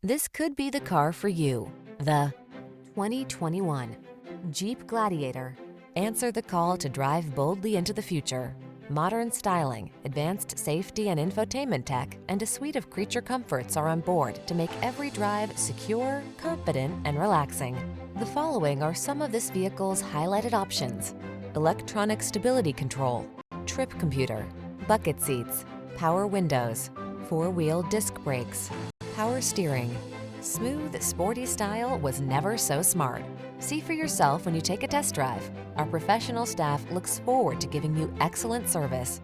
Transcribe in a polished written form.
This could be the car for you. The 2021 Jeep Gladiator. Answer the call to drive boldly into the future. Modern styling, advanced safety and infotainment tech, and a suite of creature comforts are on board to make every drive secure, confident, and relaxing. The following are some of this vehicle's highlighted options: electronic stability control, trip computer, bucket seats, power windows, four-wheel disc brakes, power steering. Smooth, sporty style was never so smart. See for yourself when you take a test drive. Our professional staff looks forward to giving you excellent service.